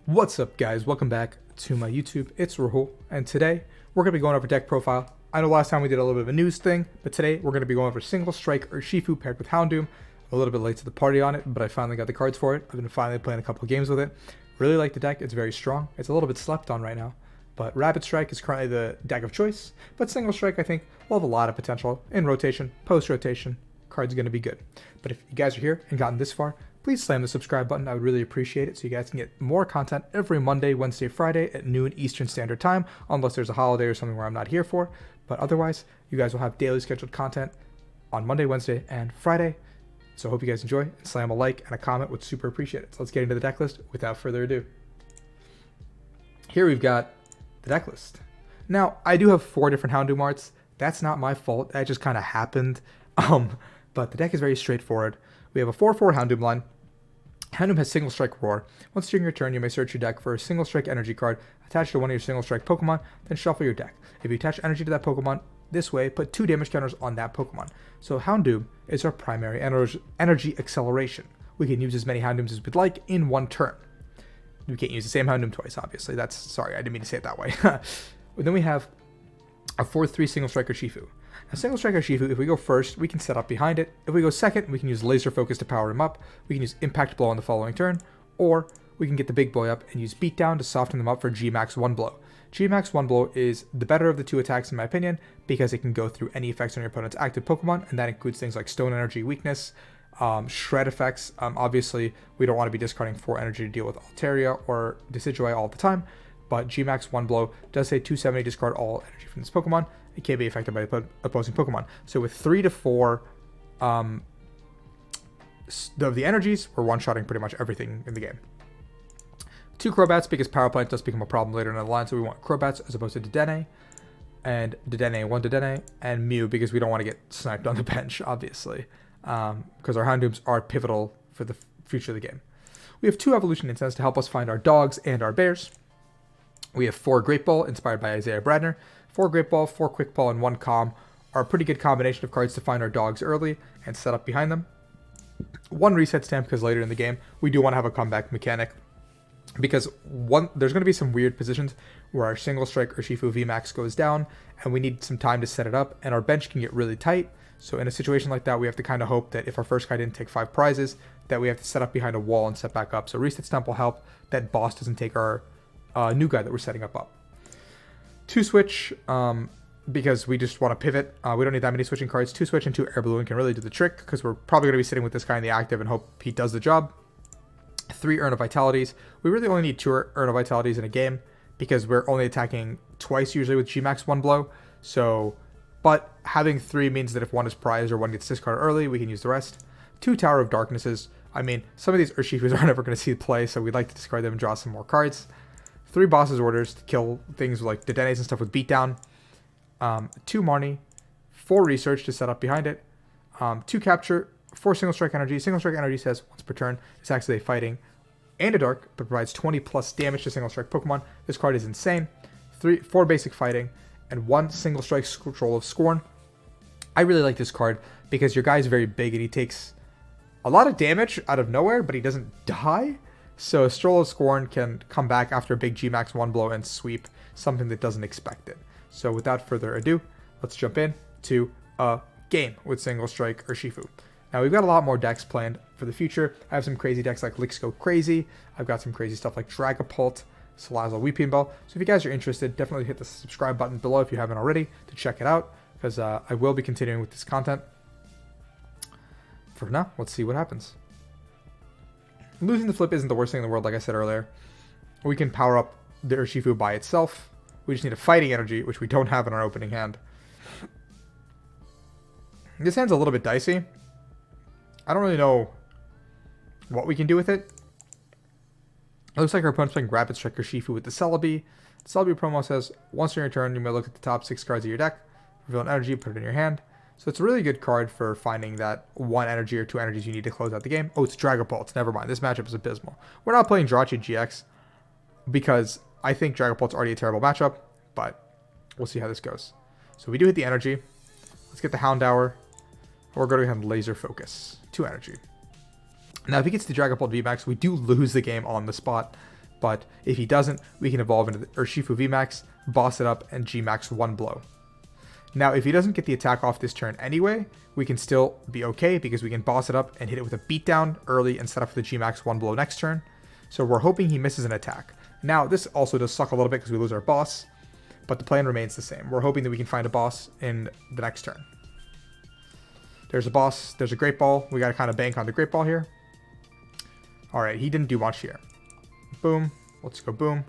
What's up, guys? Welcome back to my YouTube. It's Rahul, and today we're going to be going over deck profile. I know last time we did a little bit of a news thing, but today we're going to be going over single strike Urshifu paired with Houndoom. I'm a little bit late to the party on it, but I finally got the cards for it. I've been finally playing a couple of games with it. Really like the deck. It's very strong. It's a little bit slept on right now, but Rapid Strike is currently the deck of choice. But single strike, I think, will have a lot of potential in rotation, post-rotation. Card's going to be good. But if you guys are here and gotten this far, please slam the subscribe button. I would really appreciate it so you guys can get more content every Monday, Wednesday, Friday at noon Eastern Standard Time, unless there's a holiday or something where I'm not here for. But otherwise, you guys will have daily scheduled content on Monday, Wednesday, and Friday. So I hope you guys enjoy, and slam a like and a comment would super appreciate it. So let's get into the deck list without further ado. Here we've got the deck list. Now, I do have 4 different Houndoom arts. That's not my fault. That just kind of happened. But the deck is very straightforward. We have a 4/4 Houndoom line. Houndoom has Single Strike Roar. Once during your turn, you may search your deck for a Single Strike energy card attached to one of your Single Strike Pokemon, then shuffle your deck. If you attach energy to that Pokemon this way, put 2 damage counters on that Pokemon. So Houndoom is our primary energy acceleration. We can use as many Houndooms as we'd like in one turn. We can't use the same Houndoom twice, obviously. Sorry, I didn't mean to say it that way. Then we have a 4/3 Single Strike Urshifu. Now, Single Strike Urshifu, if we go first, we can set up behind it. If we go second, we can use Laser Focus to power him up. We can use Impact Blow on the following turn, or we can get the big boy up and use Beatdown to soften them up for G-Max 1 Blow. G-Max 1 Blow is the better of the 2 attacks in my opinion, because it can go through any effects on your opponent's active Pokemon, and that includes things like Stone Energy Weakness, Shred effects. Obviously, we don't want to be discarding 4 energy to deal with Altaria or Decidueye all the time, but G-Max 1 Blow does say 270 discard all energy from this Pokemon. It can be affected by opposing Pokemon. So with 3 to 4 of the energies, we're one-shotting pretty much everything in the game. 2 Crobats, because Power Plant does become a problem later in the line, so we want Crobats as opposed to Dedenne, and Dedenne, 1 Dedenne, and Mew, because we don't want to get sniped on the bench, obviously, because our Houndooms are pivotal for the future of the game. We have 2 Evolution Incense to help us find our dogs and our bears. We have 4 Great Ball, inspired by Isaiah Bradner. 4 Great Ball, 4 Quick Ball, and 1 Calm are a pretty good combination of cards to find our dogs early and set up behind them. 1 Reset Stamp, because later in the game, we do want to have a comeback mechanic. Because there's going to be some weird positions where our Single Strike Urshifu VMAX goes down, and we need some time to set it up, and our bench can get really tight. So in a situation like that, we have to kind of hope that if our first guy didn't take 5 prizes, that we have to set up behind a wall and set back up. So Reset Stamp will help that boss doesn't take our new guy that we're setting up. 2 Switch, because we just want to pivot. We don't need that many switching cards. 2 Switch and 2 Air Balloon can really do the trick, because we're probably going to be sitting with this guy in the active and hope he does the job. 3 Urn of Vitalities. We really only need 2 Urn of Vitalities in a game, because we're only attacking twice usually with G-Max 1 Blow. So, but having 3 means that if one is prized or one gets discarded early, we can use the rest. 2 Tower of Darknesses. I mean, some of these Urshifus are never going to see play, so we'd like to discard them and draw some more cards. 3 Boss's Orders to kill things like Dedennes and stuff with Beatdown. 2 Marnie. 4 Research to set up behind it. 2 Capture. 4 Single Strike Energy. Single Strike Energy says once per turn, it's actually a fighting and a dark, but provides 20 plus damage to Single Strike Pokemon. This card is insane. 4 Basic Fighting, and 1 Single Strike Scroll of Scorn. I really like this card because your guy is very big and he takes a lot of damage out of nowhere, but he doesn't die. So a Stroll of Scorn can come back after a big G-Max 1 Blow and sweep something that doesn't expect it. So without further ado, let's jump in to a game with Single Strike Urshifu. Now we've got a lot more decks planned for the future. I have some crazy decks like Licks Go Crazy. I've got some crazy stuff like Dragapult, Salazzle, Weeping Bell. So if you guys are interested, definitely hit the subscribe button below if you haven't already to check it out, because I will be continuing with this content. For now, let's see what happens. Losing the flip isn't the worst thing in the world, like I said earlier. We can power up the Urshifu by itself. We just need a fighting energy, which we don't have in our opening hand. This hand's a little bit dicey. I don't really know what we can do with it. It looks like our opponent's playing Rapid Strike Urshifu with the Celebi. The Celebi promo says, once during your turn, you may look at the top 6 cards of your deck, reveal an energy, put it in your hand. So it's a really good card for finding that 1 energy or 2 energies you need to close out the game. Oh, it's Dragapult. Never mind. This matchup is abysmal. We're not playing Jirachi GX because I think Dragapult's already a terrible matchup, but we'll see how this goes. So we do hit the energy. Let's get the Houndour. We're going to have Laser Focus. 2 energy. Now, if he gets the Dragapult VMAX, we do lose the game on the spot But if he doesn't, we can evolve into the Urshifu VMAX, boss it up, and G-Max one blow. Now, if he doesn't get the attack off this turn anyway, we can still be okay because we can boss it up and hit it with a beatdown early and set up for the G-Max one blow next turn. So we're hoping he misses an attack. Now, this also does suck a little bit because we lose our boss, but the plan remains the same. We're hoping that we can find a boss in the next turn. There's a boss. There's a Great Ball. We got to kind of bank on the Great Ball here. All right, he didn't do much here. Boom. Let's go boom.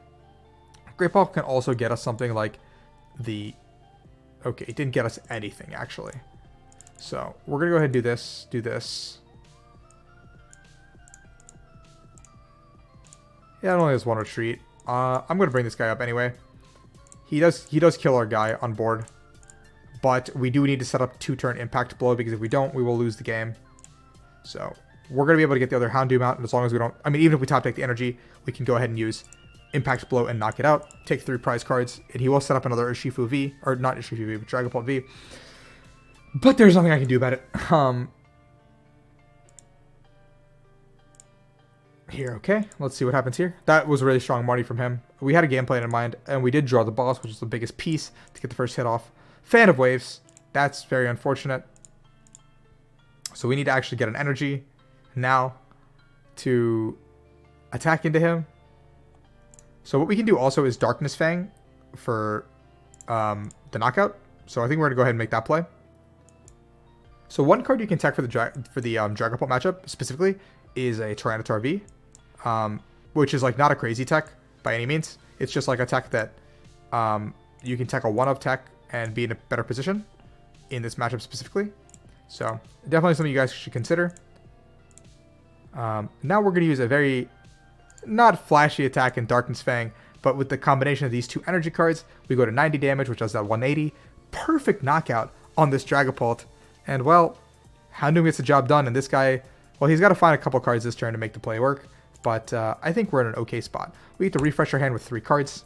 Great Ball can also get us something like the... Okay, it didn't get us anything, actually. So, we're going to go ahead and do this. Yeah, it only has one retreat. I'm going to bring this guy up anyway. He does kill our guy on board. But we do need to set up 2-turn impact blow, because if we don't, we will lose the game. So, we're going to be able to get the other Houndoom out, and as long as we don't... I mean, even if we top deck the energy, we can go ahead and use impact blow and knock it out. Take 3 prize cards, and he will set up another Urshifu V, or not Urshifu V, but Dragapult V. But there's nothing I can do about it. Here, okay. Let's see what happens here. That was a really strong Marnie from him. We had a game plan in mind, and we did draw the boss, which is the biggest piece to get the first hit off. Fan of Waves. That's very unfortunate. So we need to actually get an energy now to attack into him. So what we can do also is Darkness Fang for the knockout. So I think we're going to go ahead and make that play. So one card you can tech for the Dragapult matchup specifically is a Tyranitar V, which is like not a crazy tech by any means. It's just like a tech that you can tech a 1-of tech and be in a better position in this matchup specifically. So definitely something you guys should consider. Now we're going to use a very not flashy attack in Darkness Fang, but with the combination of these 2 energy cards, we go to 90 damage, which does that 180. Perfect knockout on this Dragapult. And well, Houndoom gets the job done, and this guy, well, he's got to find a couple cards this turn to make the play work, but I think we're in an okay spot. We get to refresh our hand with 3 cards.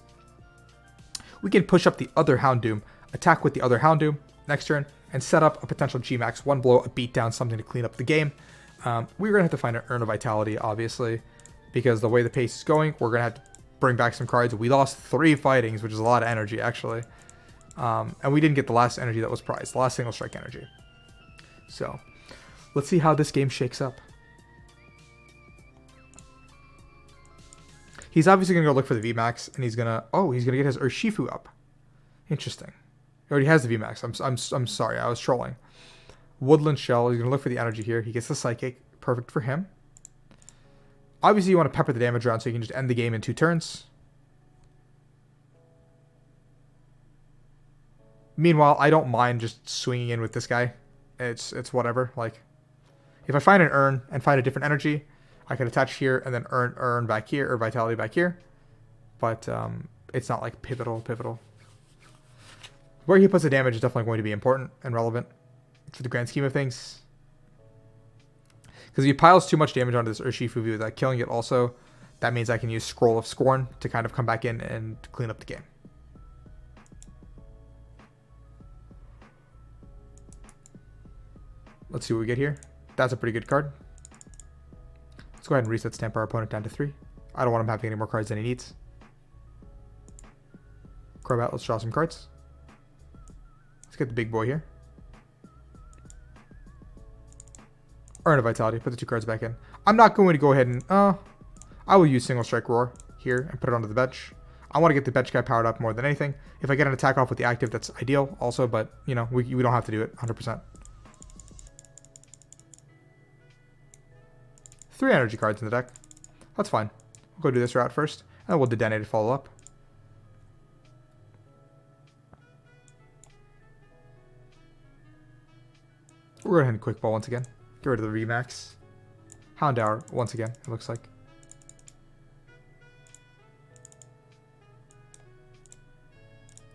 We can push up the other Houndoom, attack with the other Houndoom next turn, and set up a potential G-Max 1 blow, a beatdown, something to clean up the game. We're going to have to find an Urn of Vitality, obviously, because the way the pace is going, we're going to have to bring back some cards. We lost 3 fightings, which is a lot of energy, actually. And we didn't get the last energy that was prized, the last single strike energy. So, let's see how this game shakes up. He's obviously going to go look for the VMAX, and he's going to... Oh, he's going to get his Urshifu up. Interesting. He already has the VMAX. I'm sorry, I was trolling. Woodland Shell, he's going to look for the energy here. He gets the Psychic. Perfect for him. Obviously, you want to pepper the damage around so you can just end the game in 2 turns. Meanwhile, I don't mind just swinging in with this guy. It's whatever. Like, if I find an Urn and find a different energy, I can attach here and then Urn back here, or Vitality back here. But it's not like pivotal. Where he puts the damage is definitely going to be important and relevant for the grand scheme of things. Because if he piles too much damage onto this Urshifu V without killing it also, that means I can use Scroll of Scorn to kind of come back in and clean up the game. Let's see what we get here. That's a pretty good card. Let's go ahead and reset stamp our opponent down to 3. I don't want him having any more cards than he needs. Crobat, let's draw some cards. Let's get the big boy here. Urn of Vitality. Put the 2 cards back in. I'm not going to go ahead and... I will use Single Strike Roar here and put it onto the bench. I want to get the bench guy powered up more than anything. If I get an attack off with the active, that's ideal also, but, you know, we don't have to do it 100%. 3 energy cards in the deck. That's fine. We'll go do this route first, and then we'll Dedenne to follow up. We'll go ahead and Quick Ball once again. Get rid of the VMAX. Houndour once again, it looks like.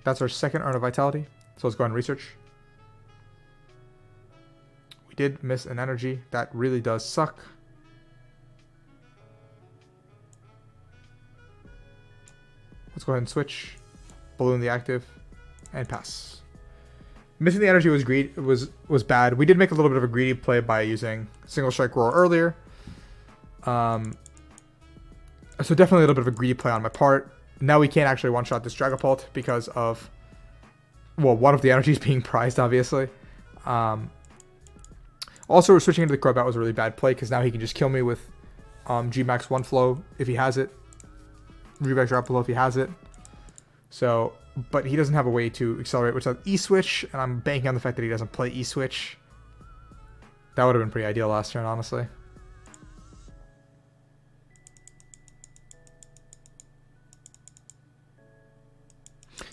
That's our second Urn of Vitality. So let's go ahead and research. We did miss an energy. That really does suck. Let's go ahead and switch. Balloon the active. And pass. Missing the energy was bad. We did make a little bit of a greedy play by using Single Strike Roar earlier. I So definitely a little bit of a greedy play on my part. Now we can't actually one-shot this Dragapult because of, well, one of the energies being prized, obviously. Also, switching into the Crobat was a really bad play because now he can just kill me with GMAX 1 flow if he has it. Reback drop below if he has it. So, but he doesn't have a way to accelerate, which is E-Switch, and I'm banking on the fact that he doesn't play E-Switch. That would have been pretty ideal last turn, honestly.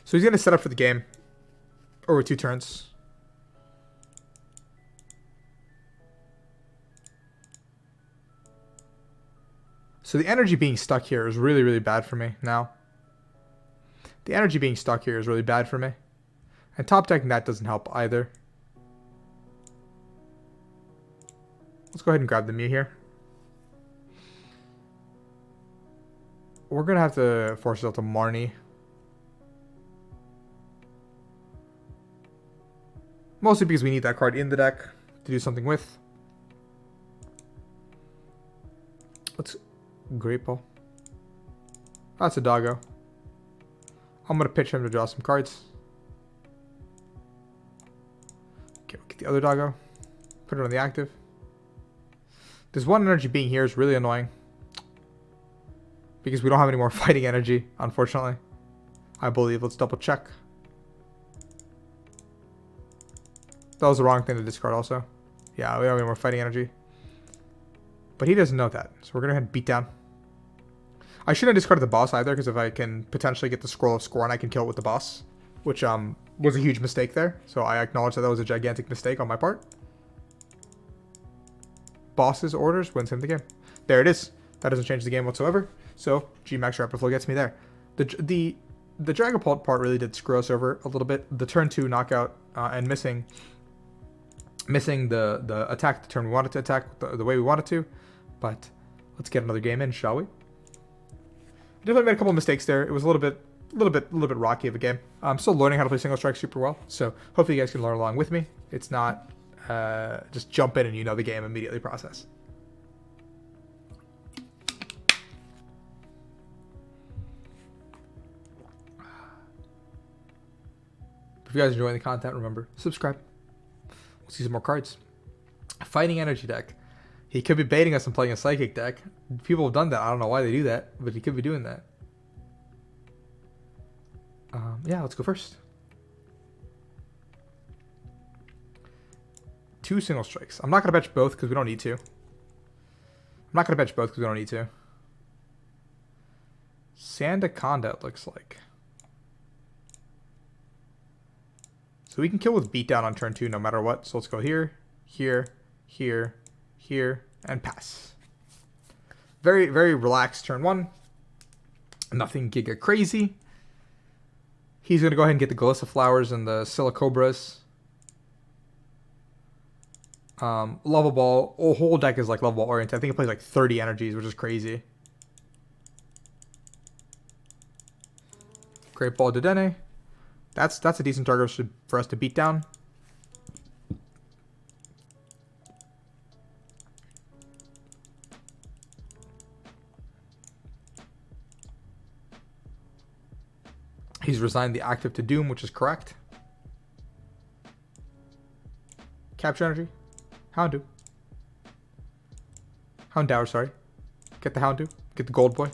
So he's going to set up for the game over 2 turns. So the energy being stuck here is really, really bad for me now. The energy being stuck here is really bad for me. And top decking that doesn't help either. Let's go ahead and grab the Mew here. We're going to have to force it out to Marnie. Mostly because we need that card in the deck to do something with. Let's Great Ball. That's a doggo. I'm going to pitch him to draw some cards. Okay, we'll get the other doggo. Put it on the active. This one energy being here is really annoying. Because we don't have any more fighting energy, unfortunately. I believe. Let's double check. That was the wrong thing to discard also. Yeah, we don't have any more fighting energy. But he doesn't know that. So we're going to go ahead and beat down. I shouldn't have discarded the boss either, because if I can potentially get the Scroll of Scorn, I can kill it with the boss. Which was a huge mistake there. So I acknowledge that that was a gigantic mistake on my part. Boss's orders wins him the game. There it is. That doesn't change the game whatsoever. So GMAX Rapid Flow gets me there. The Dragapult part really did screw us over a little bit. The turn 2 knockout and missing the attack the turn we wanted to attack the way we wanted to. But let's get another game in, shall we? Definitely made a couple of mistakes there. It was a little bit rocky of a game. I'm still learning how to play single strike super well, so hopefully you guys can learn along with me. It's not just jump in and you know the game immediately process. If you guys are enjoying the content, remember, subscribe. We'll see some more cards. Fighting energy deck. He could be baiting us and playing a psychic deck. People have done that. I don't know why they do that, but he could be doing that. Yeah, let's go first. 2 single strikes. I'm not going to bench both because we don't need to. Sandaconda, it looks like. So we can kill with beatdown on turn 2 no matter what. So let's go here, here, here, here, and pass. Very, very relaxed turn 1. Nothing giga crazy. He's going to go ahead and get the Galissa Flowers and the Silicobras. Level Ball. Oh, whole deck is like level ball oriented. I think it plays like 30 energies, which is crazy. Great Ball Dedenne. That's a decent target for us to beat down. He's resigned the active to Doom, which is correct. Capture Energy. Houndoom. Houndour, sorry. Get the Houndoom. Get the Gold Boy.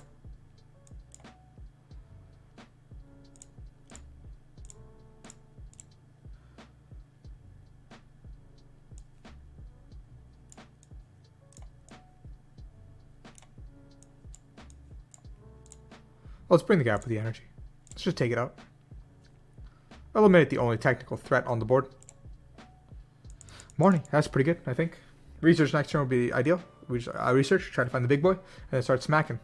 Let's bring the gap with the energy. Let's just take it out. Eliminate the only technical threat on the board. Marnie, that's pretty good, I think. Research next turn would be ideal. We just research, try to find the big boy, and then start smacking.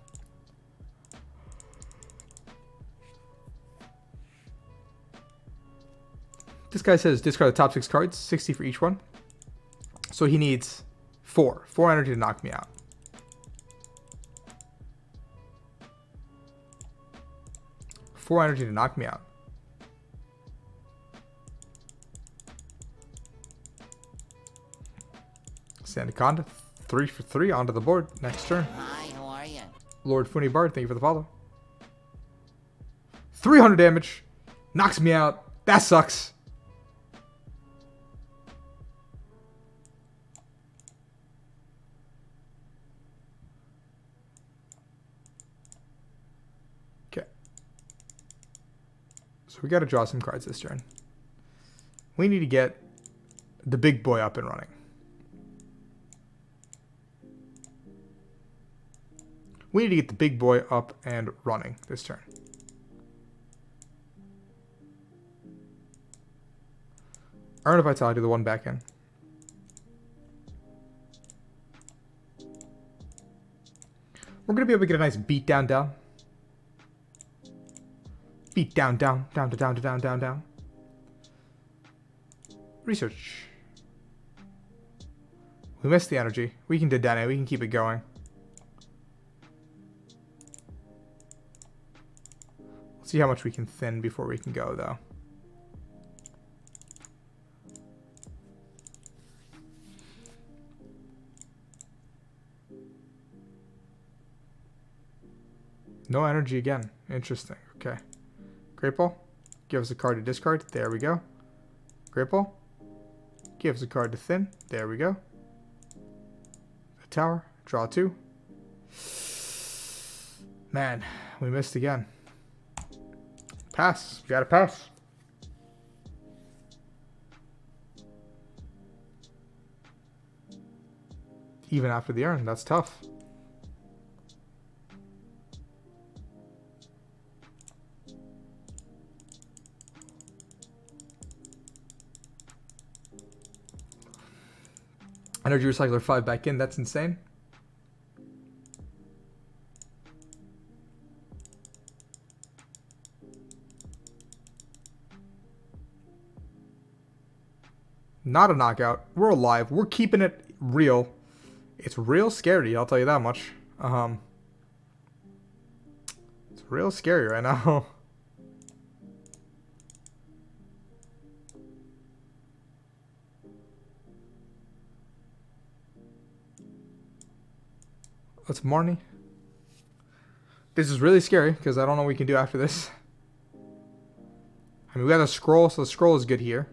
This guy says discard the top 6 cards, 60 for each one. So he needs 4 energy to knock me out. Four energy to knock me out. Sandaconda, 3 for 3 onto the board next turn. Hi, how are you? Lord Funny Bard, thank you for the follow. 300 damage. Knocks me out. That sucks. Okay. So we got to draw some cards this turn. We need to get the big boy up and running. We need to get the big boy up and running this turn. Urn of Vitality, the one back in. We're going to be able to get a nice beat down, down. Beat down, down, down to down to down, down, down. Research. We missed the energy. We can Dedenne. We can keep it going. Let's see how much we can thin before we can go, though. No energy again. Interesting. Okay. Great Ball. Give us a card to discard. There we go. Great Ball. Give us a card to thin. There we go. A tower. Draw 2. Man, we missed again. Pass. We gotta pass. Even after the urn, that's tough. Energy Recycler 5 back in, that's insane. Not a knockout. We're alive. We're keeping it real. It's real scary, I'll tell you that much. It's real scary right now. Let's Marnie. This is really scary because I don't know what we can do after this. I mean, we got a scroll, so the scroll is good here.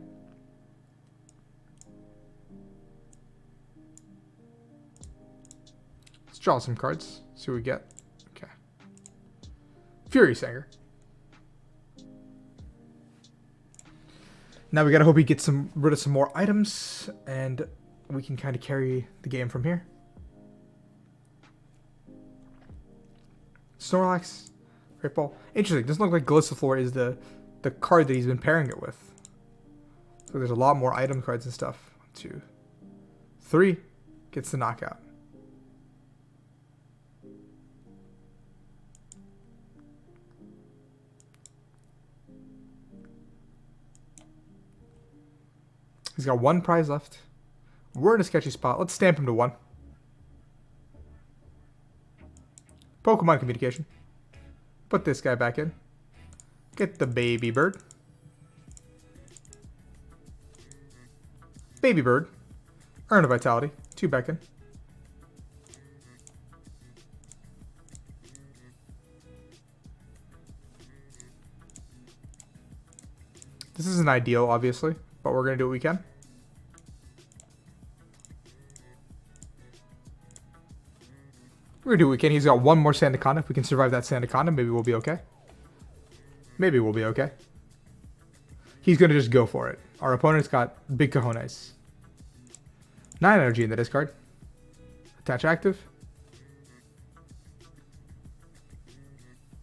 Let's draw some cards. See what we get. Okay. Furious Anger. Now we gotta hope we get rid of some more items, and we can kind of carry the game from here. Snorlax, Great Ball. Interesting. Doesn't look like Galissaflor is the card that he's been pairing it with. So there's a lot more item cards and stuff. 2, 3 gets the knockout. He's got 1 prize left. We're in a sketchy spot. Let's stamp him to 1. Pokémon Communication. Put this guy back in. Get the baby bird. Baby bird. Urn of Vitality. 2 back in. This isn't ideal, obviously, but we're going to do what we can. We're going to do what we can. He's got 1 more Sandaconda. If we can survive that Sandaconda, maybe we'll be okay. Maybe we'll be okay. He's going to just go for it. Our opponent's got big cojones. 9 energy in the discard. Attach active.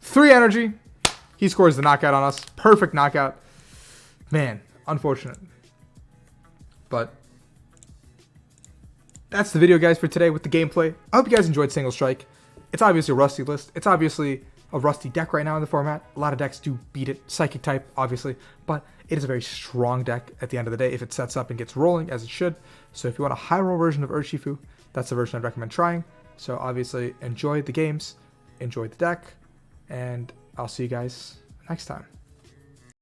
3 energy. He scores the knockout on us. Perfect knockout. Man, unfortunate. But that's the video, guys, for today with the gameplay. I hope you guys enjoyed Single Strike. It's obviously a rusty list. It's obviously a rusty deck right now in the format. A lot of decks do beat it. Psychic type, obviously. But it is a very strong deck at the end of the day if it sets up and gets rolling, as it should. So if you want a high roll version of Urshifu, that's the version I'd recommend trying. So obviously, enjoy the games. Enjoy the deck. And I'll see you guys next time.